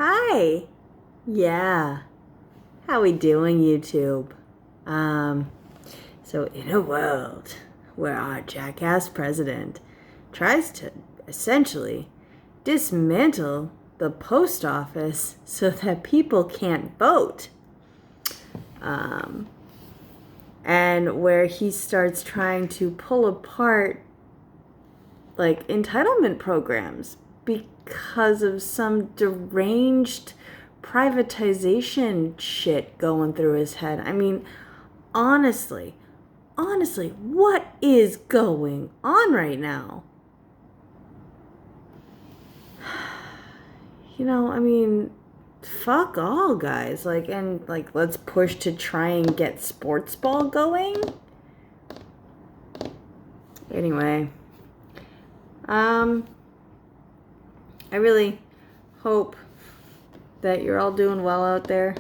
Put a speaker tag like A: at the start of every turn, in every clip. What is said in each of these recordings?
A: Hi. Yeah. How we doing, YouTube? So in a world where our jackass president tries to essentially dismantle the post office so that people can't vote, and where he starts trying to pull apart like entitlement programs because of some deranged privatization shit going through his head. I mean, honestly, what is going on right now? Fuck all, guys. Let's push to try and get sports ball going. Anyway, I really hope that you're all doing well out there.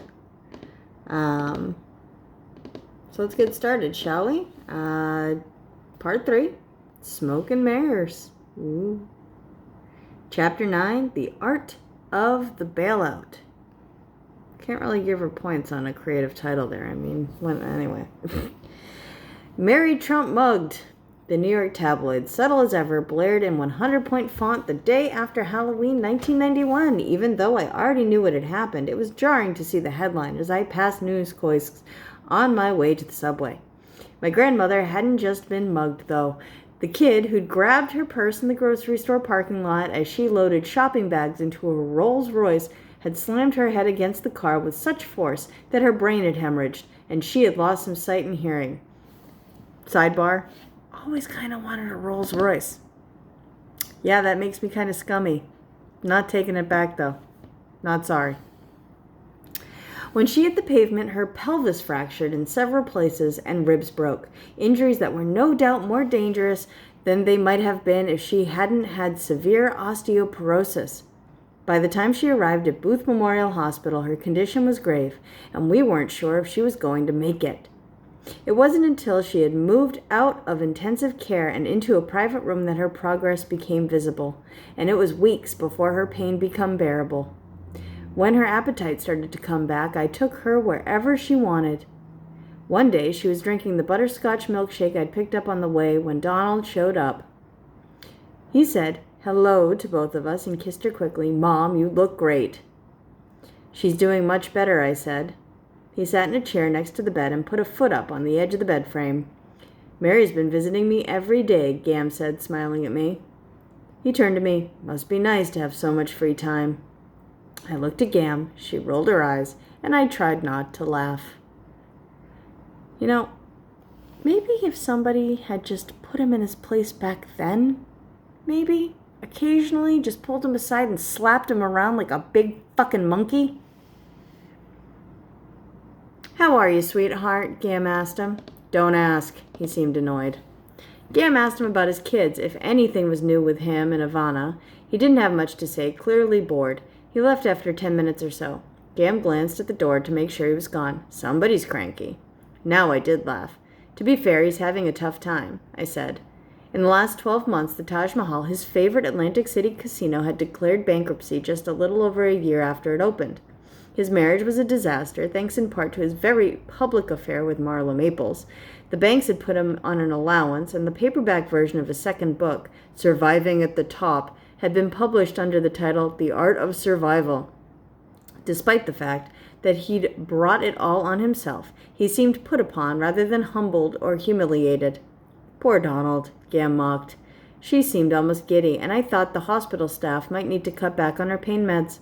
A: So let's get started, shall we? Part 3, Smoke and Mirrors. Ooh. Chapter 9, The Art of the Bailout. Can't really give her points on a creative title there. Anyway. Mary Trump mugged. The New York tabloids, subtle as ever, blared in 100-point font the day after Halloween 1991. Even though I already knew what had happened, it was jarring to see the headline as I passed news kiosks on my way to the subway. My grandmother hadn't just been mugged, though. The kid who'd grabbed her purse in the grocery store parking lot as she loaded shopping bags into a Rolls Royce had slammed her head against the car with such force that her brain had hemorrhaged, and she had lost some sight and hearing. Sidebar. Always kind of wanted a Rolls Royce. Yeah, that makes me kind of scummy. Not taking it back, though. Not sorry. When she hit the pavement, her pelvis fractured in several places and ribs broke. Injuries that were no doubt more dangerous than they might have been if she hadn't had severe osteoporosis. By the time she arrived at Booth Memorial Hospital, her condition was grave, and we weren't sure if she was going to make it. It wasn't until she had moved out of intensive care and into a private room that her progress became visible, and it was weeks before her pain became bearable. When her appetite started to come back, I took her wherever she wanted. One day, she was drinking the butterscotch milkshake I'd picked up on the way when Donald showed up. He said hello to both of us and kissed her quickly. "Mom, you look great." "She's doing much better," I said. He sat in a chair next to the bed and put a foot up on the edge of the bed frame. "Mary's been visiting me every day," Gam said, smiling at me. He turned to me. "Must be nice to have so much free time." I looked at Gam. She rolled her eyes, and I tried not to laugh. Maybe if somebody had just put him in his place back then, maybe, occasionally, just pulled him aside and slapped him around like a big fucking monkey. "How are you, sweetheart?" Gam asked him. "Don't ask." He seemed annoyed. Gam asked him about his kids, if anything was new with him and Ivana. He didn't have much to say, clearly bored. He left after 10 minutes or so. Gam glanced at the door to make sure he was gone. Somebody's cranky. Now I did laugh. "To be fair, he's having a tough time," I said. In the last 12 months, the Taj Mahal, his favorite Atlantic City casino, had declared bankruptcy just a little over a year after it opened. His marriage was a disaster, thanks in part to his very public affair with Marla Maples. The banks had put him on an allowance, and the paperback version of his second book, Surviving at the Top, had been published under the title The Art of Survival. Despite the fact that he'd brought it all on himself, he seemed put upon rather than humbled or humiliated. "Poor Donald," Gam mocked. She seemed almost giddy, and I thought the hospital staff might need to cut back on her pain meds.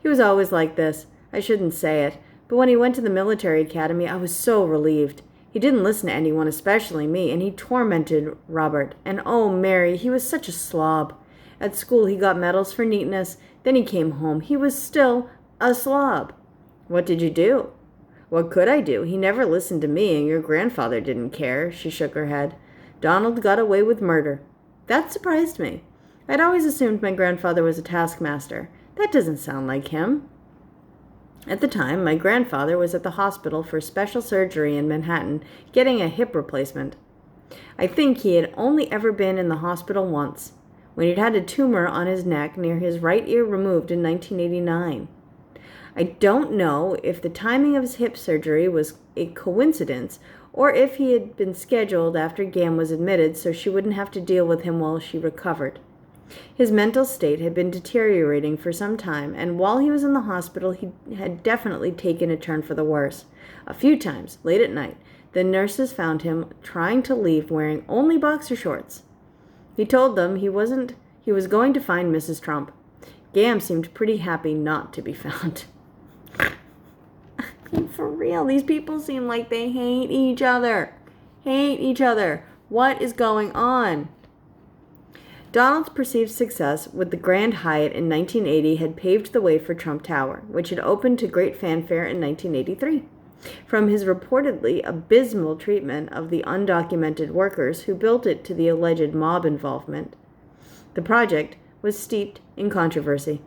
A: He was always like this. I shouldn't say it, but when he went to the military academy, I was so relieved. He didn't listen to anyone, especially me, and he tormented Robert. And oh, Mary, he was such a slob. At school, he got medals for neatness. Then he came home. He was still a slob. "What did you do?" "What could I do? He never listened to me, and your grandfather didn't care." She shook her head. "Donald got away with murder." That surprised me. I'd always assumed my grandfather was a taskmaster. That doesn't sound like him. At the time, my grandfather was at the hospital for special surgery in Manhattan, getting a hip replacement. I think he had only ever been in the hospital once, when he'd had a tumor on his neck near his right ear removed in 1989. I don't know if the timing of his hip surgery was a coincidence or if he had been scheduled after Gam was admitted so she wouldn't have to deal with him while she recovered. His mental state had been deteriorating for some time, and while he was in the hospital, he had definitely taken a turn for the worse. A few times, late at night, the nurses found him trying to leave wearing only boxer shorts. He told them he was going to find Mrs. Trump. Gam seemed pretty happy not to be found. I mean, for real, these people seem like they hate each other. Hate each other. What is going on? Donald's perceived success with the Grand Hyatt in 1980 had paved the way for Trump Tower, which had opened to great fanfare in 1983. From his reportedly abysmal treatment of the undocumented workers who built it to the alleged mob involvement, the project was steeped in controversy.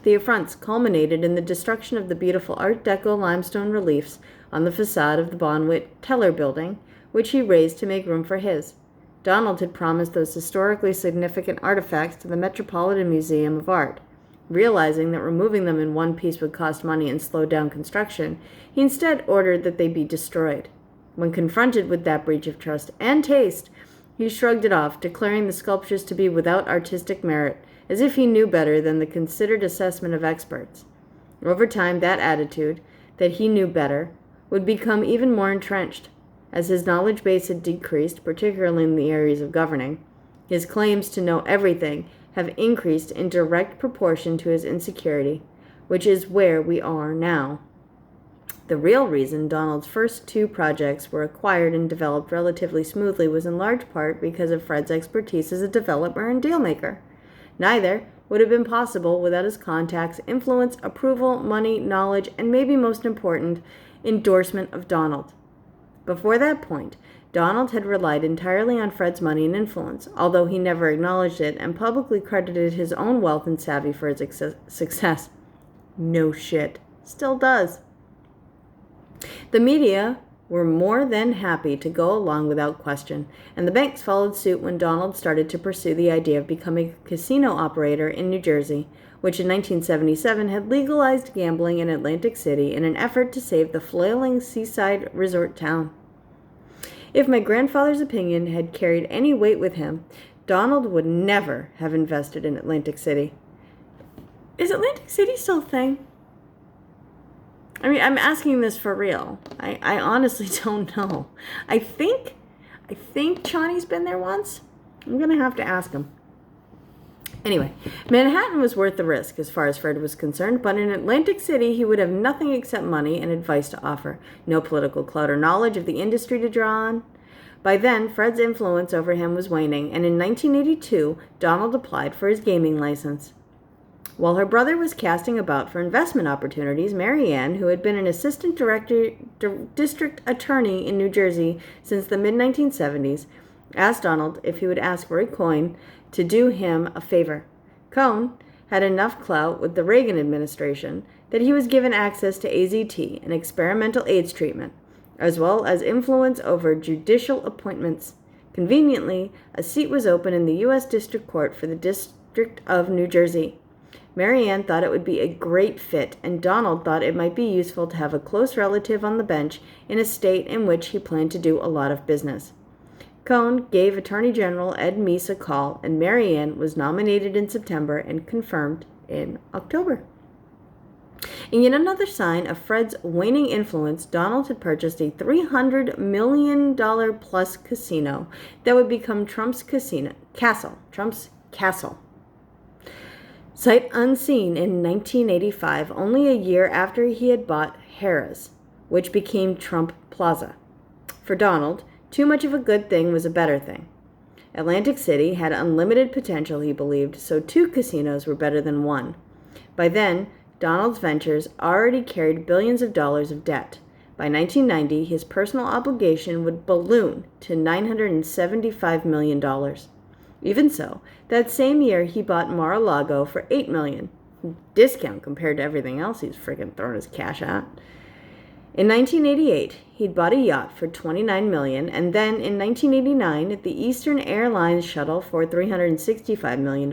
A: The affronts culminated in the destruction of the beautiful Art Deco limestone reliefs on the facade of the Bonwit Teller building, which he raised to make room for his. Donald had promised those historically significant artifacts to the Metropolitan Museum of Art. Realizing that removing them in one piece would cost money and slow down construction, he instead ordered that they be destroyed. When confronted with that breach of trust and taste, he shrugged it off, declaring the sculptures to be without artistic merit, as if he knew better than the considered assessment of experts. Over time, that attitude, that he knew better, would become even more entrenched. As his knowledge base had decreased, particularly in the areas of governing, his claims to know everything have increased in direct proportion to his insecurity, which is where we are now. The real reason Donald's first two projects were acquired and developed relatively smoothly was in large part because of Fred's expertise as a developer and dealmaker. Neither would have been possible without his contacts, influence, approval, money, knowledge, and maybe most important, endorsement of Donald. Before that point, Donald had relied entirely on Fred's money and influence, although he never acknowledged it and publicly credited his own wealth and savvy for his success. No shit. Still does. The media were more than happy to go along without question, and the banks followed suit when Donald started to pursue the idea of becoming a casino operator in New Jersey, which in 1977 had legalized gambling in Atlantic City in an effort to save the flailing seaside resort town. If my grandfather's opinion had carried any weight with him, Donald would never have invested in Atlantic City. Is Atlantic City still a thing? I mean, I'm asking this for real. I honestly don't know. I think Chauny's been there once. I'm going to have to ask him. Anyway, Manhattan was worth the risk as far as Fred was concerned, but in Atlantic City he would have nothing except money and advice to offer, no political clout or knowledge of the industry to draw on. By then, Fred's influence over him was waning, and in 1982, Donald applied for his gaming license. While her brother was casting about for investment opportunities, Mary Ann, who had been an assistant district attorney in New Jersey since the mid-1970s, asked Donald if he would ask Roy Cohn to do him a favor. Cohn had enough clout with the Reagan administration that he was given access to AZT, an experimental AIDS treatment, as well as influence over judicial appointments. Conveniently, a seat was open in the U.S. District Court for the District of New Jersey. Mary Ann thought it would be a great fit, and Donald thought it might be useful to have a close relative on the bench in a state in which he planned to do a lot of business. Cohn gave Attorney General Ed Meese a call, and Mary Ann was nominated in September and confirmed in October. In yet another sign of Fred's waning influence, Donald had purchased a $300 million plus casino that would become Trump's castle. Sight unseen in 1985, only a year after he had bought Harrah's, which became Trump Plaza. For Donald, too much of a good thing was a better thing. Atlantic City had unlimited potential, he believed, so two casinos were better than one. By then, Donald's ventures already carried billions of dollars of debt. By 1990, his personal obligation would balloon to $975 million. Even so, that same year he bought Mar-a-Lago for $8 million. Discount compared to everything else he's friggin' thrown his cash at. In 1988, he'd bought a yacht for $29 million, and then in 1989, the Eastern Airlines shuttle for $365 million.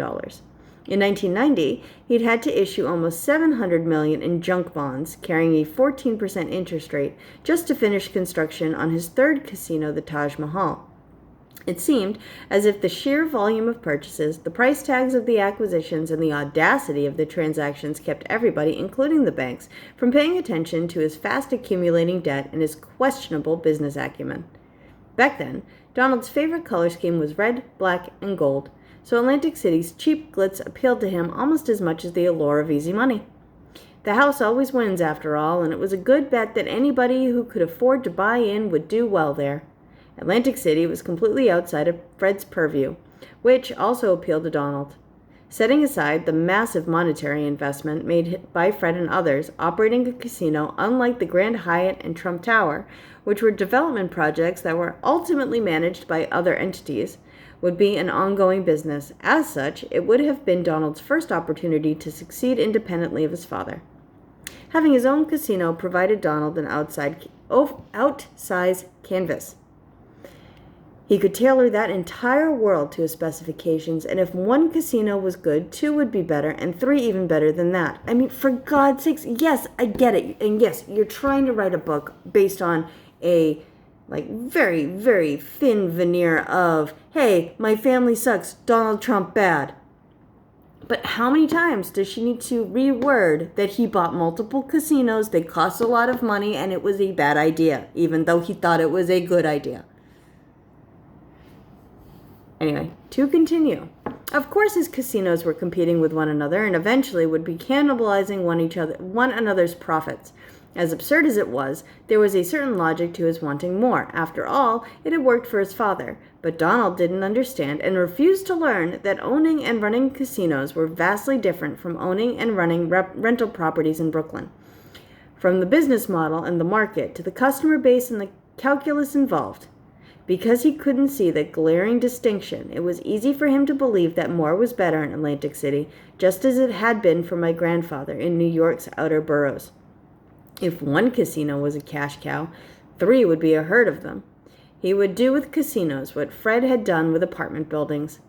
A: In 1990, he'd had to issue almost $700 million in junk bonds, carrying a 14% interest rate, just to finish construction on his third casino, the Taj Mahal. It seemed as if the sheer volume of purchases, the price tags of the acquisitions, and the audacity of the transactions kept everybody, including the banks, from paying attention to his fast accumulating debt and his questionable business acumen. Back then, Donald's favorite color scheme was red, black, and gold, so Atlantic City's cheap glitz appealed to him almost as much as the allure of easy money. The house always wins, after all, and it was a good bet that anybody who could afford to buy in would do well there. Atlantic City was completely outside of Fred's purview, which also appealed to Donald. Setting aside the massive monetary investment made by Fred and others, operating a casino unlike the Grand Hyatt and Trump Tower, which were development projects that were ultimately managed by other entities, would be an ongoing business. As such, it would have been Donald's first opportunity to succeed independently of his father. Having his own casino provided Donald an outsized canvas. He could tailor that entire world to his specifications, and if one casino was good, two would be better, and three even better than that. I mean, for God's sakes, yes, I get it. And yes, you're trying to write a book based on a very, very thin veneer of, hey, my family sucks, Donald Trump bad. But how many times does she need to reword that he bought multiple casinos, they cost a lot of money, and it was a bad idea, even though he thought it was a good idea? Anyway, to continue. Of course his casinos were competing with one another and eventually would be cannibalizing one another's profits. As absurd as it was, there was a certain logic to his wanting more. After all, it had worked for his father. But Donald didn't understand and refused to learn that owning and running casinos were vastly different from owning and running rental properties in Brooklyn. From the business model and the market to the customer base and the calculus involved. Because he couldn't see that glaring distinction, it was easy for him to believe that more was better in Atlantic City, just as it had been for my grandfather in New York's outer boroughs. If one casino was a cash cow, three would be a herd of them. He would do with casinos what Fred had done with apartment buildings.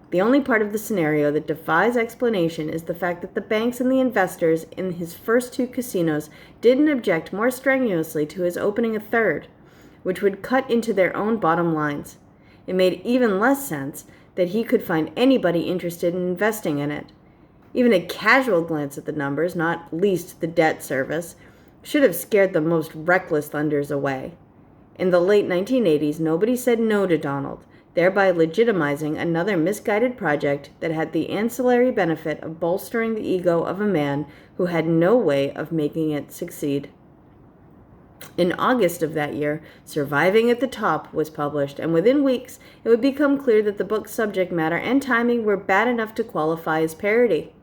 A: The only part of the scenario that defies explanation is the fact that the banks and the investors in his first two casinos didn't object more strenuously to his opening a third, which would cut into their own bottom lines. It made even less sense that he could find anybody interested in investing in it. Even a casual glance at the numbers, not least the debt service, should have scared the most reckless lenders away. In the late 1980s, nobody said no to Donald, thereby legitimizing another misguided project that had the ancillary benefit of bolstering the ego of a man who had no way of making it succeed. In August of that year, Surviving at the Top was published, and within weeks, it would become clear that the book's subject matter and timing were bad enough to qualify as parody.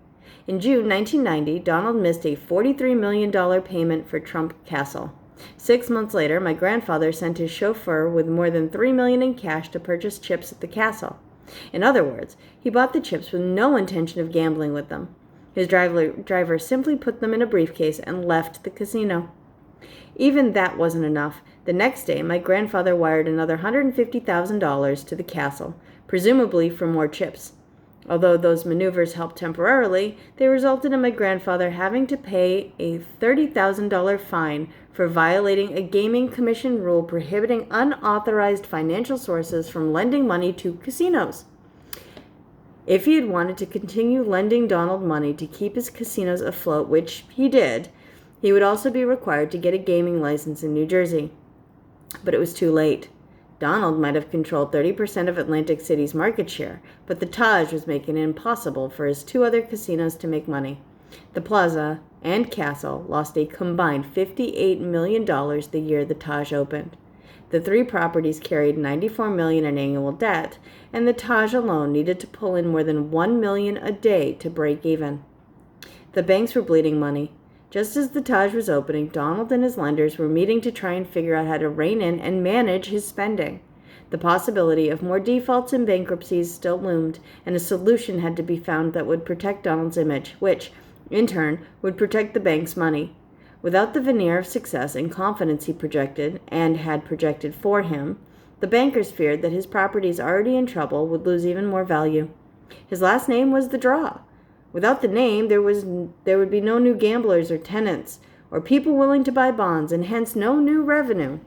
A: In June 1990, Donald missed a $43 million payment for Trump Castle. 6 months later, my grandfather sent his chauffeur with more than $3 million in cash to purchase chips at the castle. In other words, he bought the chips with no intention of gambling with them. His driver simply put them in a briefcase and left the casino. Even that wasn't enough. The next day, my grandfather wired another $150,000 to the castle, presumably for more chips. Although those maneuvers helped temporarily, they resulted in my grandfather having to pay a $30,000 fine for violating a gaming commission rule prohibiting unauthorized financial sources from lending money to casinos. If he had wanted to continue lending Donald money to keep his casinos afloat, which he did, he would also be required to get a gaming license in New Jersey. But it was too late. Donald might have controlled 30% of Atlantic City's market share, but the Taj was making it impossible for his two other casinos to make money. The Plaza and Castle lost a combined $58 million the year the Taj opened. The three properties carried $94 million in annual debt, and the Taj alone needed to pull in more than $1 million a day to break even. The banks were bleeding money. Just as the Taj was opening, Donald and his lenders were meeting to try and figure out how to rein in and manage his spending. The possibility of more defaults and bankruptcies still loomed, and a solution had to be found that would protect Donald's image, which, in turn, would protect the bank's money. Without the veneer of success and confidence he projected, and had projected for him, the bankers feared that his properties already in trouble would lose even more value. His last name was the draw. Without the name, there would be no new gamblers or tenants, or people willing to buy bonds, and hence no new revenue.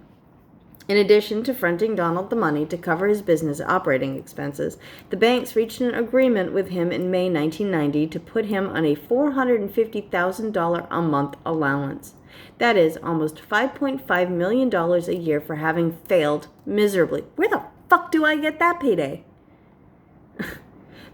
A: In addition to fronting Donald the money to cover his business operating expenses, the banks reached an agreement with him in May 1990 to put him on a $450,000 a month allowance. That is almost $5.5 million a year for having failed miserably. Where the fuck do I get that payday?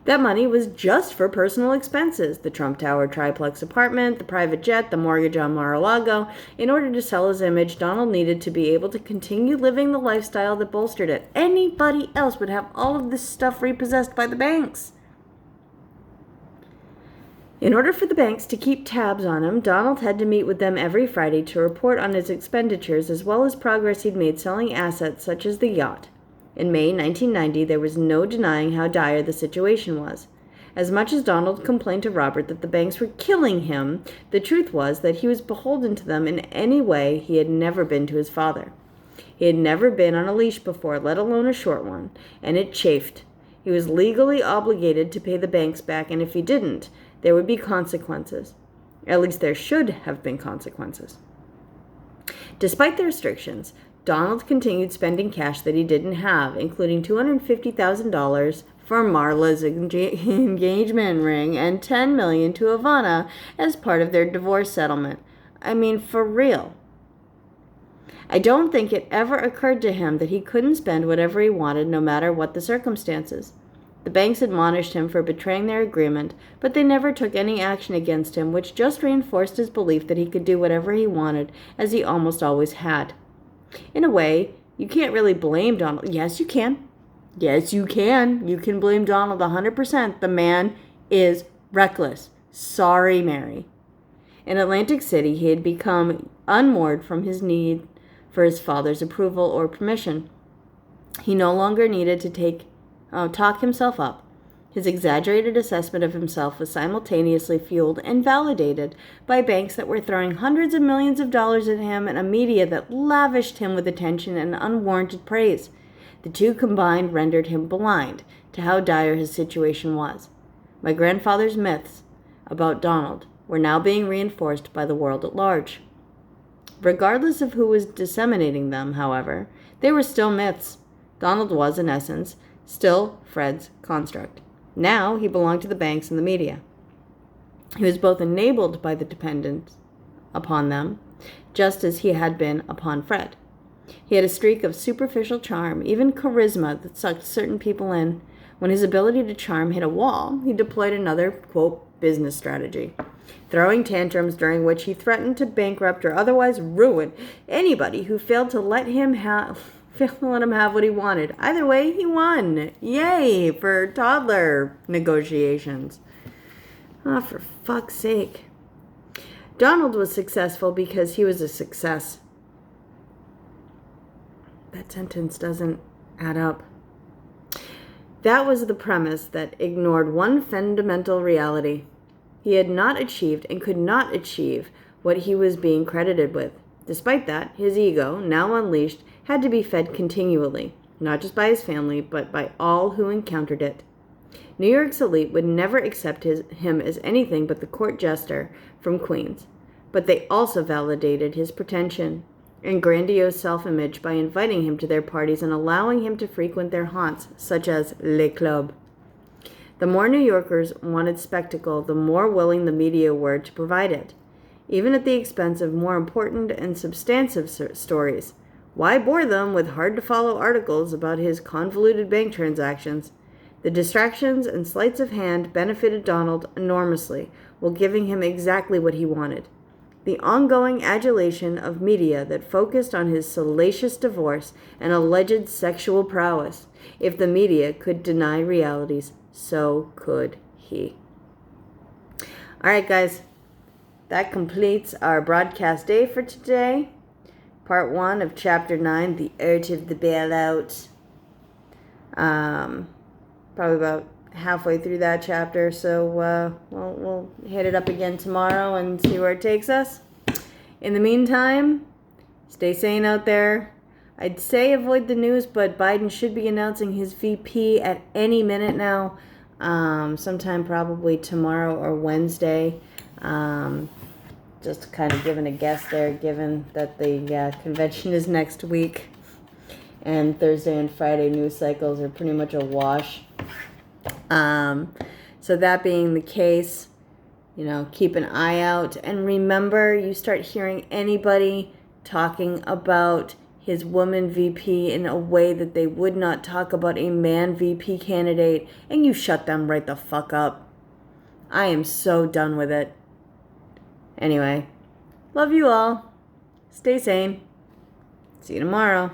A: That money was just for personal expenses, the Trump Tower triplex apartment, the private jet, the mortgage on Mar-a-Lago. In order to sell his image, Donald needed to be able to continue living the lifestyle that bolstered it. Anybody else would have all of this stuff repossessed by the banks. In order for the banks to keep tabs on him, Donald had to meet with them every Friday to report on his expenditures as well as progress he'd made selling assets such as the yacht. In May 1990, there was no denying how dire the situation was. As much as Donald complained to Robert that the banks were killing him, the truth was that he was beholden to them in any way he had never been to his father. He had never been on a leash before, let alone a short one, and it chafed. He was legally obligated to pay the banks back, and if he didn't, there would be consequences. At least there should have been consequences. Despite the restrictions, Donald continued spending cash that he didn't have, including $250,000 for Marla's engagement ring and $10 million to Ivana as part of their divorce settlement. I mean, for real. I don't think it ever occurred to him that he couldn't spend whatever he wanted no matter what the circumstances. The banks admonished him for betraying their agreement, but they never took any action against him, which just reinforced his belief that he could do whatever he wanted, as he almost always had. In a way, you can't really blame Donald. Yes, you can. Yes, you can. You can blame Donald 100%. The man is reckless. Sorry, Mary. In Atlantic City, he had become unmoored from his need for his father's approval or permission. He no longer needed to talk himself up. His exaggerated assessment of himself was simultaneously fueled and validated by banks that were throwing hundreds of millions of dollars at him and a media that lavished him with attention and unwarranted praise. The two combined rendered him blind to how dire his situation was. My grandfather's myths about Donald were now being reinforced by the world at large. Regardless of who was disseminating them, however, they were still myths. Donald was, in essence, still Fred's construct. Now he belonged to the banks and the media. He was both enabled by the dependence upon them, just as he had been upon Fred. He had a streak of superficial charm, even charisma, that sucked certain people in. When his ability to charm hit a wall, he deployed another, quote, business strategy, throwing tantrums during which he threatened to bankrupt or otherwise ruin anybody who failed to let him have what he wanted. Either way, he won. Yay for toddler negotiations. Oh, for fuck's sake. Donald was successful because he was a success. That sentence doesn't add up. That was the premise that ignored one fundamental reality. He had not achieved and could not achieve what he was being credited with. Despite that, his ego, now unleashed, had to be fed continually, not just by his family, but by all who encountered it. New York's elite would never accept him as anything but the court jester from Queens, but they also validated his pretension and grandiose self-image by inviting him to their parties and allowing him to frequent their haunts, such as Les Clubs. The more New Yorkers wanted spectacle, the more willing the media were to provide it, even at the expense of more important and substantive stories. Why bore them with hard-to-follow articles about his convoluted bank transactions? The distractions and sleights of hand benefited Donald enormously, while giving him exactly what he wanted. The ongoing adulation of media that focused on his salacious divorce and alleged sexual prowess. If the media could deny realities, so could he. All right, guys. That completes our broadcast day for today. Part 1 of Chapter 9, The Art of the Bailout. Probably about halfway through that chapter, so we'll hit it up again tomorrow and see where it takes us. In the meantime, stay sane out there. I'd say avoid the news, but Biden should be announcing his VP at any minute now. sometime probably tomorrow or Wednesday. Just kind of giving a guess there, given that the convention is next week. And Thursday and Friday news cycles are pretty much a wash. So that being the case, keep an eye out. And remember, you start hearing anybody talking about his woman VP in a way that they would not talk about a man VP candidate, and you shut them right the fuck up. I am so done with it. Anyway, love you all. Stay sane. See you tomorrow.